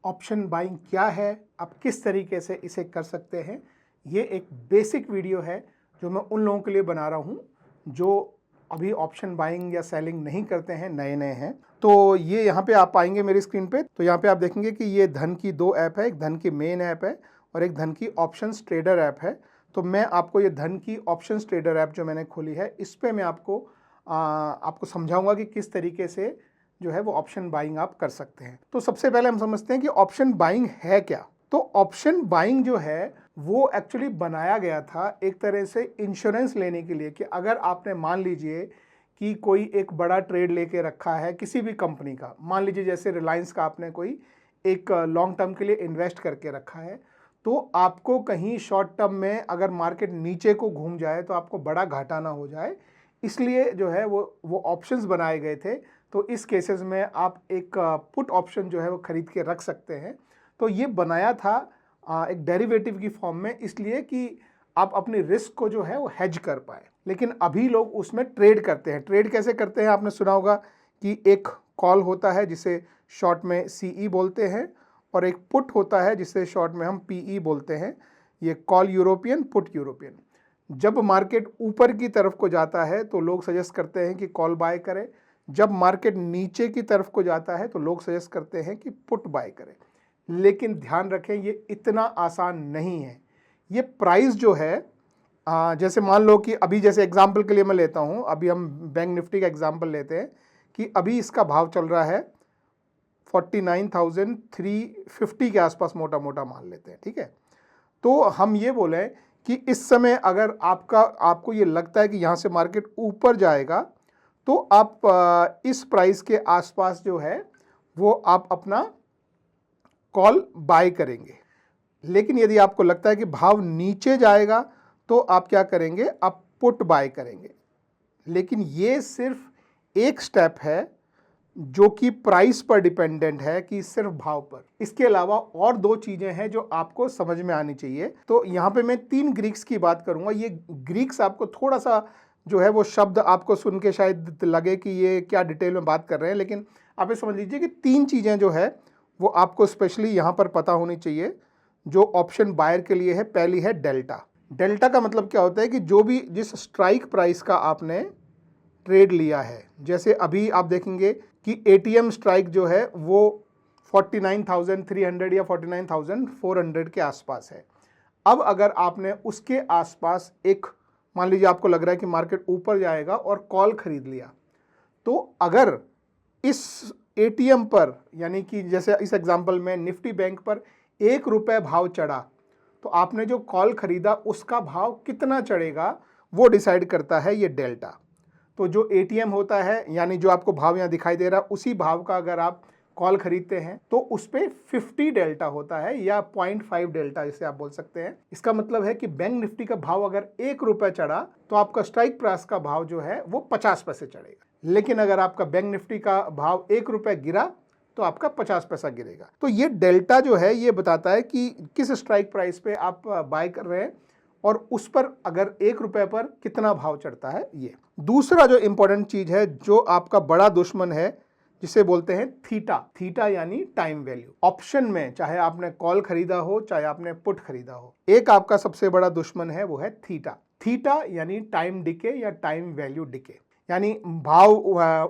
Option buying क्या है, आप किस तरीके से इसे कर सकते हैं, ये एक बेसिक वीडियो है जो मैं उन लोगों के लिए बना रहा हूँ जो अभी ऑप्शन बाइंग या सेलिंग नहीं करते हैं, नए नए हैं। तो ये यहाँ पे आप आएंगे मेरी स्क्रीन पे, तो यहाँ पे आप देखेंगे कि ये धन की दो ऐप है, एक धन की मेन ऐप है और एक धन की ऑप्शंस ट्रेडर ऐप है। तो मैं आपको ये धन की ऑप्शंस ट्रेडर ऐप जो मैंने खोली है, इस पर मैं आपको समझाऊंगा कि किस तरीके से जो है वो ऑप्शन बाइंग आप कर सकते हैं। तो सबसे पहले हम समझते हैं कि ऑप्शन बाइंग है क्या। तो ऑप्शन बाइंग जो है वो एक्चुअली बनाया गया था एक तरह से इंश्योरेंस लेने के लिए, कि अगर आपने मान लीजिए कि कोई एक बड़ा ट्रेड लेके रखा है किसी भी कंपनी का, मान लीजिए जैसे रिलायंस का आपने कोई एक लॉन्ग टर्म के लिए इन्वेस्ट करके रखा है, तो आपको कहीं शॉर्ट टर्म में अगर मार्केट नीचे को घूम जाए तो आपको बड़ा घाटा ना हो जाए, इसलिए जो है वो ऑप्शंस बनाए गए थे। तो इस केसेस में आप एक पुट ऑप्शन जो है वो खरीद के रख सकते हैं। तो ये बनाया था एक डेरिवेटिव की फॉर्म में, इसलिए कि आप अपनी रिस्क को जो है वो हेज कर पाए। लेकिन अभी लोग उसमें ट्रेड करते हैं। ट्रेड कैसे करते हैं, आपने सुना होगा कि एक कॉल होता है जिसे शॉर्ट में सीई बोलते हैं और एक पुट होता है जिसे शॉर्ट में हम पीई बोलते हैं। ये कॉल यूरोपियन, पुट यूरोपियन। जब मार्केट ऊपर की तरफ को जाता है तो लोग सजेस्ट करते हैं कि कॉल बाय करें, जब मार्केट नीचे की तरफ को जाता है तो लोग सजेस्ट करते हैं कि पुट बाय करें। लेकिन ध्यान रखें, ये इतना आसान नहीं है। ये प्राइस जो है, जैसे मान लो कि अभी जैसे एग्जांपल के लिए मैं लेता हूं, अभी हम बैंक निफ्टी का एग्जांपल लेते हैं कि अभी इसका भाव चल रहा है 49,350 के आसपास, मोटा मोटा मान लेते हैं, ठीक है। तो हम ये बोलें कि इस समय अगर आपको ये लगता है कि यहाँ से मार्केट ऊपर जाएगा, तो आप इस प्राइस के आसपास जो है वो आप अपना कॉल बाय करेंगे। लेकिन यदि आपको लगता है कि भाव नीचे जाएगा तो आप क्या करेंगे, आप पुट बाय करेंगे। लेकिन ये सिर्फ एक स्टेप है जो कि प्राइस पर डिपेंडेंट है, कि सिर्फ भाव पर। इसके अलावा और दो चीजें हैं जो आपको समझ में आनी चाहिए। तो यहाँ पे मैं 3 ग्रीक्स की बात करूंगा। ये ग्रीक्स आपको थोड़ा सा जो है वो शब्द आपको सुन के शायद लगे कि ये क्या डिटेल में बात कर रहे हैं, लेकिन आप ये समझ लीजिए कि 3 चीजें जो है वो आपको स्पेशली यहाँ पर पता होनी चाहिए जो ऑप्शन बायर के लिए है। पहली है डेल्टा। डेल्टा का मतलब क्या होता है कि जिस स्ट्राइक प्राइस का आपने ट्रेड लिया है, जैसे अभी आप देखेंगे कि एटीएम स्ट्राइक जो है वो 49,300 या 49,400 के आसपास है। अब अगर आपने उसके आसपास एक, मान लीजिए आपको लग रहा है कि मार्केट ऊपर जाएगा और कॉल खरीद लिया, तो अगर इस एटीएम पर, यानी कि जैसे इस एग्जांपल में निफ्टी बैंक पर 1 रुपये भाव चढ़ा, तो आपने जो कॉल खरीदा उसका भाव कितना चढ़ेगा वो डिसाइड करता है ये डेल्टा। तो जो एटीएम होता है, यानी जो आपको भाव यहाँ दिखाई दे रहा है, उसी भाव का अगर आप कॉल खरीदते हैं तो उस पर 50 डेल्टा होता है, या 0.5 डेल्टा जिसे आप बोल सकते हैं। इसका मतलब है कि बैंक निफ्टी का भाव अगर 1 रुपये चढ़ा तो आपका स्ट्राइक प्राइस का भाव जो है वो 50 पैसे चढ़ेगा। लेकिन अगर आपका बैंक निफ्टी का भाव 1 रुपये गिरा तो आपका 50 पैसा गिरेगा। तो ये डेल्टा जो है ये बताता है कि किस स्ट्राइक प्राइस पे आप बाय कर रहे हैं और उस पर अगर 1 रुपये पर कितना भाव चढ़ता है। ये दूसरा जो इंपॉर्टेंट चीज है, जो आपका बड़ा दुश्मन है, जिसे बोलते हैं थीटा। थीटा यानी टाइम वैल्यू। ऑप्शन में चाहे आपने कॉल खरीदा हो चाहे आपने पुट खरीदा हो, एक आपका सबसे बड़ा दुश्मन है, वो है थीटा। थीटा यानी टाइम डिके या टाइम वैल्यू डिके, यानी भाव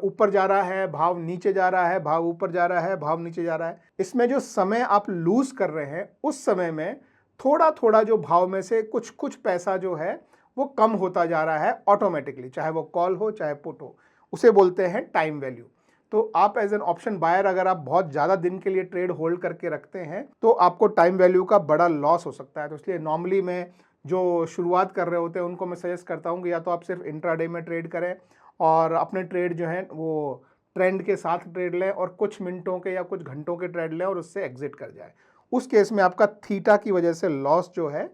ऊपर जा रहा है, भाव नीचे जा रहा है, भाव ऊपर जा रहा है, भाव नीचे जा रहा है। इसमें जो समय आप लूज कर रहे हैं, उस समय में थोड़ा थोड़ा जो भाव में से कुछ कुछ पैसा जो है वो कम होता जा रहा है ऑटोमेटिकली, चाहे वो कॉल हो चाहे पुट हो, उसे बोलते हैं टाइम वैल्यू। तो आप एज एन ऑप्शन बायर अगर आप बहुत ज़्यादा दिन के लिए ट्रेड होल्ड करके रखते हैं तो आपको टाइम वैल्यू का बड़ा लॉस हो सकता है। तो इसलिए नॉर्मली मैं जो शुरुआत कर रहे होते हैं उनको मैं सजेस्ट करता हूँ कि या तो आप सिर्फ इंट्राडे में ट्रेड करें और अपने ट्रेड जो है वो ट्रेंड के साथ ट्रेड लें, और कुछ मिनटों के या कुछ घंटों के ट्रेड लें और उससे एग्जिट कर जाए। उस केस में आपका थीटा की वजह से लॉस जो है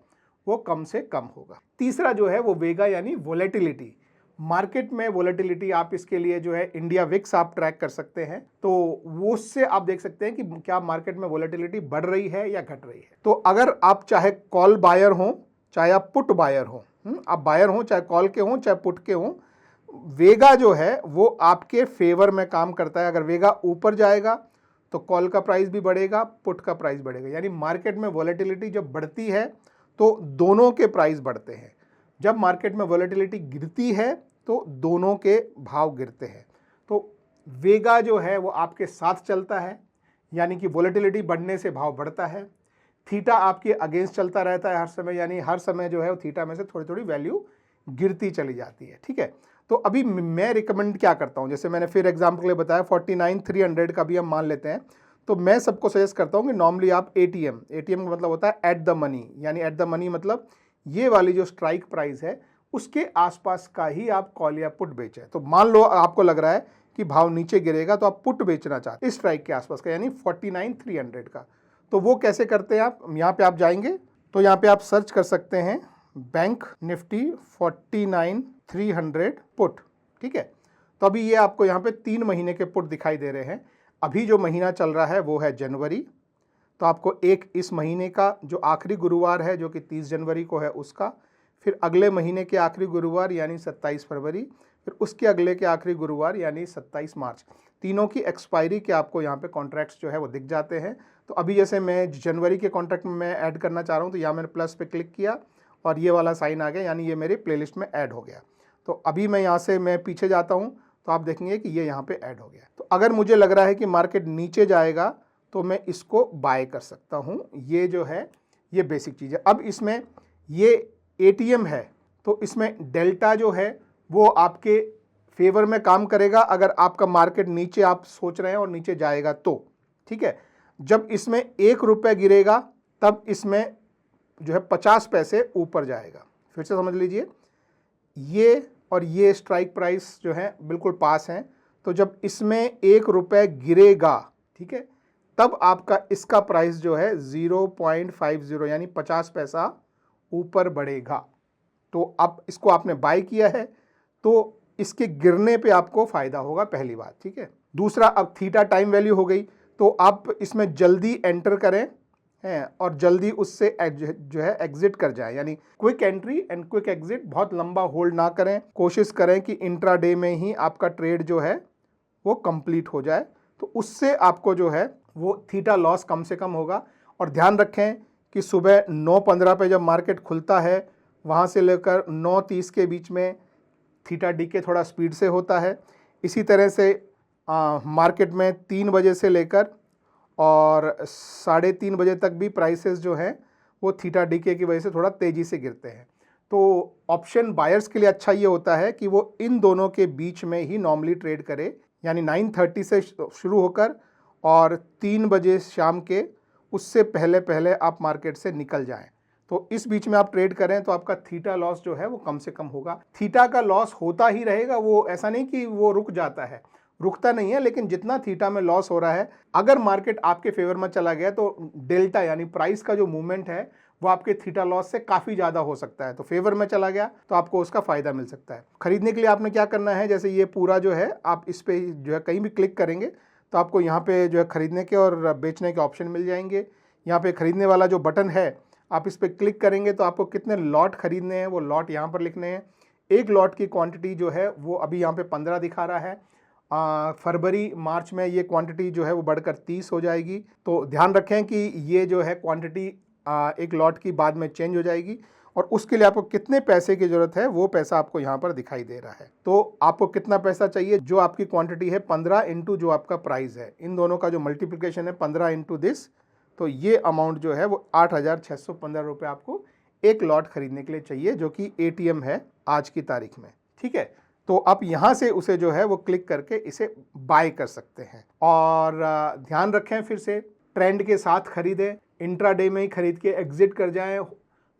वो कम से कम होगा। तीसरा जो है वो वेगा यानी वोलेटिलिटी। मार्केट में वोलेटिलिटी, आप इसके लिए जो है इंडिया विक्स आप ट्रैक कर सकते हैं, तो वो उससे आप देख सकते हैं कि क्या मार्केट में वोलेटिलिटी बढ़ रही है या घट रही है। तो अगर आप चाहे कॉल बायर हो चाहे आप पुट बायर हो, आप बायर हो चाहे कॉल के हो चाहे पुट के हो, वेगा जो है वो आपके फेवर में काम करता है। अगर वेगा ऊपर जाएगा तो कॉल का प्राइस भी बढ़ेगा, पुट का प्राइस बढ़ेगा। यानी मार्केट में वॉलेटिलिटी जब बढ़ती है तो दोनों के प्राइस बढ़ते हैं, जब मार्केट में वॉलेटिलिटी गिरती है तो दोनों के भाव गिरते हैं। तो वेगा जो है वो आपके साथ चलता है, यानी कि वॉलेटिलिटी बढ़ने से भाव बढ़ता है। थीटा आपके अगेंस्ट चलता रहता है हर समय, यानी हर समय जो है वो थीटा में से थोड़ी थोड़ी वैल्यू गिरती चली जाती है। ठीक है, तो अभी मैं रिकमेंड क्या करता हूं, जैसे मैंने फिर एग्जाम्पल के लिए बताया 49,300 का भी हम मान लेते हैं, तो मैं सबको सजेस्ट करता हूं कि नॉर्मली आप एटीएम का मतलब होता है एट द मनी, यानी एट द मनी मतलब ये वाली जो स्ट्राइक प्राइस है उसके आसपास का ही आप कॉल या पुट बेचें। तो मान लो आपको लग रहा है कि भाव नीचे गिरेगा तो आप पुट बेचना चाहते हैं इस स्ट्राइक के आसपास का, यानी 49,300 का। तो वो कैसे करते हैं आप, यहाँ पे आप जाएंगे तो यहाँ पे आप सर्च कर सकते हैं बैंक निफ्टी 49,300 पुट। ठीक है, तो अभी ये आपको यहाँ पे 3 महीने के पुट दिखाई दे रहे हैं। अभी जो महीना चल रहा है वो है जनवरी, तो आपको एक इस महीने का जो आखिरी गुरुवार है जो कि 30 जनवरी को है उसका, फिर अगले महीने के आखिरी गुरुवार यानी 27 फरवरी, फिर उसके अगले के आखिरी गुरुवार यानी 27 मार्च, तीनों की एक्सपायरी के आपको यहाँ पे कॉन्ट्रैक्ट्स जो है वो दिख जाते हैं। तो अभी जैसे मैं जनवरी के कॉन्ट्रैक्ट में मैं ऐड करना चाह रहा हूँ, तो यहाँ मैंने प्लस पे क्लिक किया और ये वाला साइन आ गया, यानी ये मेरे प्लेलिस्ट में ऐड हो गया। तो अभी मैं यहाँ से मैं पीछे जाता हूँ तो आप देखेंगे कि ये यहाँ पे ऐड हो गया। तो अगर मुझे लग रहा है कि मार्केट नीचे जाएगा तो मैं इसको बाय कर सकता हूँ। ये जो है ये बेसिक चीज़ है। अब इसमें ये एटीएम है तो इसमें डेल्टा जो है वो आपके फेवर में काम करेगा अगर आपका मार्केट नीचे आप सोच रहे हैं और नीचे जाएगा तो। ठीक है, जब इसमें 1 रुपये गिरेगा तब इसमें जो है 50 पैसे ऊपर जाएगा। फिर से समझ लीजिए, ये और ये स्ट्राइक प्राइस जो है बिल्कुल पास हैं, तो जब इसमें 1 रुपये गिरेगा, ठीक है, तब आपका इसका प्राइस जो है 0.50 यानी 50 पैसा ऊपर बढ़ेगा। तो अब इसको आपने बाय किया है तो इसके गिरने पे आपको फ़ायदा होगा, पहली बात। ठीक है, दूसरा, अब थीटा टाइम वैल्यू हो गई तो आप इसमें जल्दी एंटर करें हैं और जल्दी उससे जो है एग्जिट कर जाए, यानी quick entry and quick exit. बहुत लंबा होल्ड ना करें, कोशिश करें कि इंट्राडे में ही आपका ट्रेड जो है वो कंप्लीट हो जाए, तो उससे आपको जो है वो थीटा लॉस कम से कम होगा। और ध्यान रखें कि सुबह 9:15 पे जब मार्केट खुलता है वहाँ से लेकर 9:30 के बीच में थीटा डीके थोड़ा स्पीड से होता है। इसी तरह से मार्केट में 3 बजे से लेकर और 3:30 बजे तक भी प्राइसेस जो हैं वो थीटा डीके की वजह से थोड़ा तेज़ी से गिरते हैं। तो ऑप्शन बायर्स के लिए अच्छा ये होता है कि वो इन दोनों के बीच में ही नॉर्मली ट्रेड करे, यानी 9:30 से शुरू होकर और 3 बजे शाम के उससे पहले पहले आप मार्केट से निकल जाएं। तो इस बीच में आप ट्रेड करें तो आपका थीटा लॉस जो है वो कम से कम होगा। थीटा का लॉस होता ही रहेगा, वो ऐसा नहीं कि वो रुक जाता है, रुकता नहीं है, लेकिन जितना थीटा में लॉस हो रहा है, अगर मार्केट आपके फेवर में चला गया तो डेल्टा यानी प्राइस का जो मूवमेंट है वो आपके थीटा लॉस से काफ़ी ज़्यादा हो सकता है। तो फेवर में चला गया तो आपको उसका फ़ायदा मिल सकता है। खरीदने के लिए आपने क्या करना है, जैसे ये पूरा जो है आप इस पर जो है कहीं भी क्लिक करेंगे तो आपको यहाँ पे जो है खरीदने के और बेचने के ऑप्शन मिल जाएंगे। यहाँ पे खरीदने वाला जो बटन है आप इस पर क्लिक करेंगे तो आपको कितने लॉट खरीदने हैं वो लॉट यहाँ पर लिखने हैं। एक लॉट की क्वांटिटी जो है वो अभी यहाँ पे 15 दिखा रहा है। फरवरी मार्च में ये क्वांटिटी जो है वो बढ़कर 30 हो जाएगी। तो ध्यान रखें कि ये जो है क्वांटिटी एक लॉट की बाद में चेंज हो जाएगी और उसके लिए आपको कितने पैसे की ज़रूरत है वो पैसा आपको यहाँ पर दिखाई दे रहा है। तो आपको कितना पैसा चाहिए, जो आपकी क्वांटिटी है 15 इंटू जो आपका प्राइस है, इन दोनों का जो मल्टीप्लिकेशन है 15 इंटू दिस, तो ये अमाउंट जो है वो 8,615 रुपये आपको एक लॉट खरीदने के लिए चाहिए, जो कि एटीएम है आज की तारीख में। ठीक है, तो आप यहाँ से उसे जो है वो क्लिक करके इसे बाय कर सकते हैं। और ध्यान रखें, फिर से ट्रेंड के साथ खरीदें, इंट्राडे में ही खरीद के एग्जिट कर जाएं,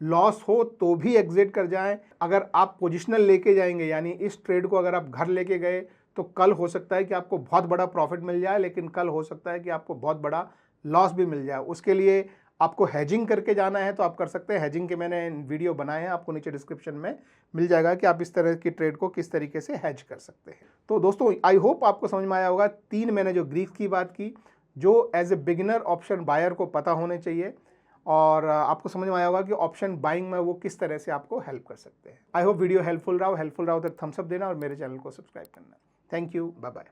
लॉस हो तो भी एग्जिट कर जाएं। अगर आप पोजिशनल लेके जाएंगे, यानी इस ट्रेड को अगर आप घर लेके गए तो कल हो सकता है कि आपको बहुत बड़ा प्रॉफिट मिल जाए, लेकिन कल हो सकता है कि आपको बहुत बड़ा लॉस भी मिल जाए। उसके लिए आपको हेजिंग करके जाना है तो आप कर सकते हैं। हेजिंग के मैंने वीडियो बनाए हैं, आपको नीचे डिस्क्रिप्शन में मिल जाएगा कि आप इस तरह की ट्रेड को किस तरीके से हेज कर सकते हैं। तो दोस्तों, आई होप आपको समझ में आया होगा। 3 मैंने जो ग्रीक की बात की, जो as a beginner option buyer को पता होने चाहिए, और आपको समझ में आया होगा कि ऑप्शन बाइंग में वो किस तरह से आपको हेल्प कर सकते हैं। आई होप वीडियो हेल्पफुल रहा हो तो थम्स अप देना और मेरे चैनल को सब्सक्राइब करना। Thank you, bye bye.